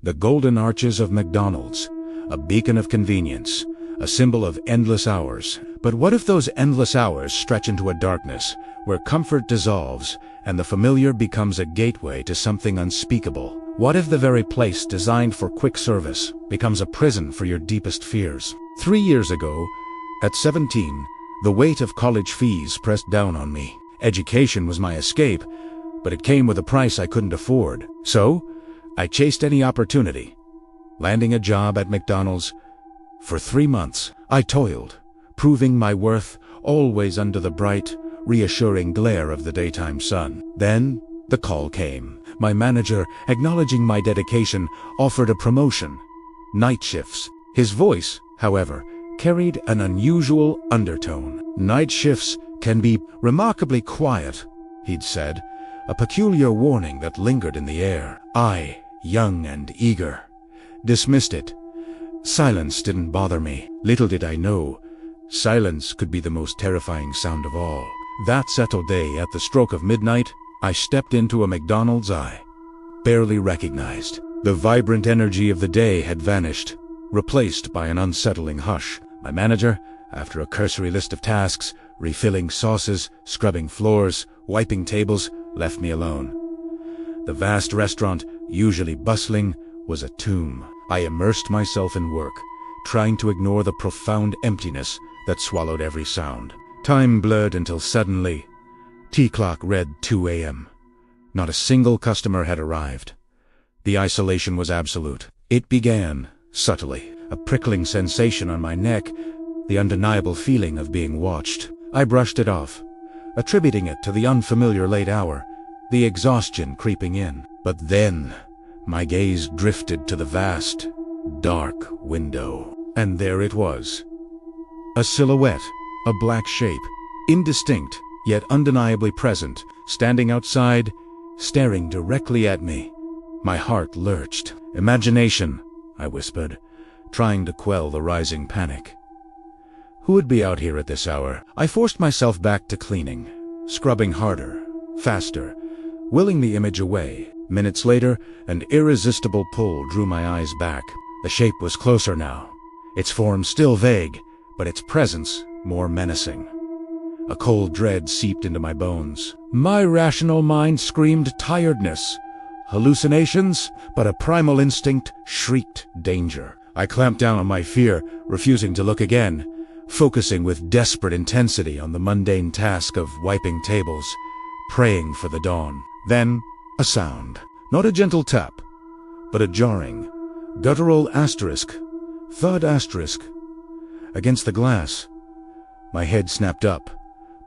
The golden arches of MacDonald's, a beacon of convenience, a symbol of endless hours. But what if those endless hours stretch into a darkness, where comfort dissolves and the familiar becomes a gateway to something unspeakable? What if the very place designed for quick service becomes a prison for your deepest fears? 3 years ago, at 17, the weight of college fees pressed down on me. Education was my escape, but it came with a price I couldn't afford. So, I chased any opportunity, landing a job at MacDonald's. For 3 months, I toiled, proving my worth, always under the bright, reassuring glare of the daytime sun. Then, the call came. My manager, acknowledging my dedication, offered a promotion. Night shifts. His voice, however, carried an unusual undertone. Night shifts can be remarkably quiet, he'd said, a peculiar warning that lingered in the air. I, young and eager, dismissed it. Silence didn't bother me. Little did I know, silence could be the most terrifying sound of all. That settled day, at the stroke of midnight, I stepped into a MacDonald's I barely recognized. The vibrant energy of the day had vanished, replaced by an unsettling hush. My manager, after a cursory list of tasks, refilling sauces, scrubbing floors, wiping tables, left me alone. The vast restaurant, usually bustling, was a tomb. I immersed myself in work, trying to ignore the profound emptiness that swallowed every sound. Time blurred until suddenly, T-clock read 2 a.m. Not a single customer had arrived. The isolation was absolute. It began, subtly, a prickling sensation on my neck, the undeniable feeling of being watched. I brushed it off, attributing it to the unfamiliar late hour, the exhaustion creeping in. But then, my gaze drifted to the vast, dark window. And there it was. A silhouette, a black shape, indistinct, yet undeniably present, standing outside, staring directly at me. My heart lurched. Imagination, I whispered, trying to quell the rising panic. Who would be out here at this hour? I forced myself back to cleaning, scrubbing harder, faster, willing the image away. Minutes later, an irresistible pull drew my eyes back. The shape was closer now, its form still vague, but its presence more menacing. A cold dread seeped into my bones. My rational mind screamed tiredness, hallucinations, but a primal instinct shrieked danger. I clamped down on my fear, refusing to look again, focusing with desperate intensity on the mundane task of wiping tables, praying for the dawn. Then, a sound. Not a gentle tap, but a jarring, guttural asterisk, thud asterisk, against the glass. My head snapped up,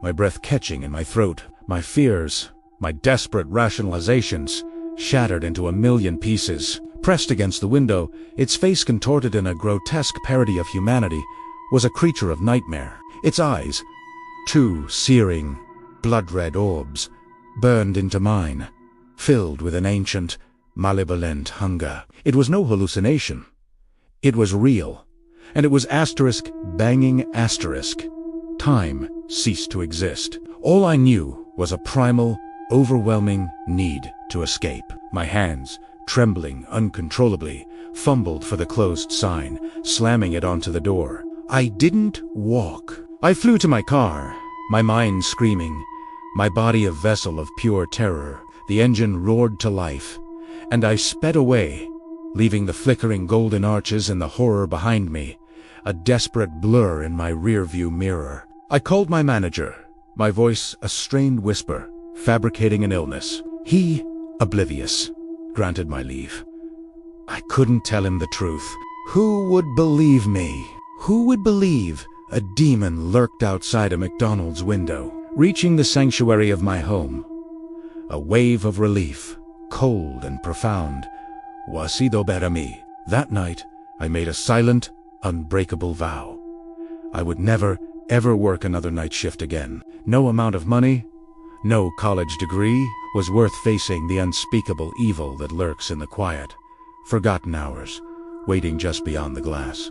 my breath catching in my throat. My fears, my desperate rationalizations, shattered into a million pieces. Pressed against the window, its face contorted in a grotesque parody of humanity, was a creature of nightmare. Its eyes, two searing, blood-red orbs, burned into mine, filled with an ancient, malevolent hunger. It was no hallucination. It was real, and it was asterisk banging asterisk. Time ceased to exist. All I knew was a primal, overwhelming need to escape. My hands, trembling uncontrollably, fumbled for the closed sign, slamming it onto the door. I didn't walk. I flew to my car, my mind screaming, my body a vessel of pure terror. The engine roared to life, and I sped away, leaving the flickering golden arches and the horror behind me, a desperate blur in my rearview mirror. I called my manager, my voice a strained whisper, fabricating an illness. He, oblivious, granted my leave. I couldn't tell him the truth. Who would believe me? Who would believe a demon lurked outside a MacDonald's window? Reaching the sanctuary of my home, a wave of relief, cold and profound, was sido para mí. That night, I made a silent, unbreakable vow. I would never, ever work another night shift again. No amount of money, no college degree was worth facing the unspeakable evil that lurks in the quiet, forgotten hours, waiting just beyond the glass.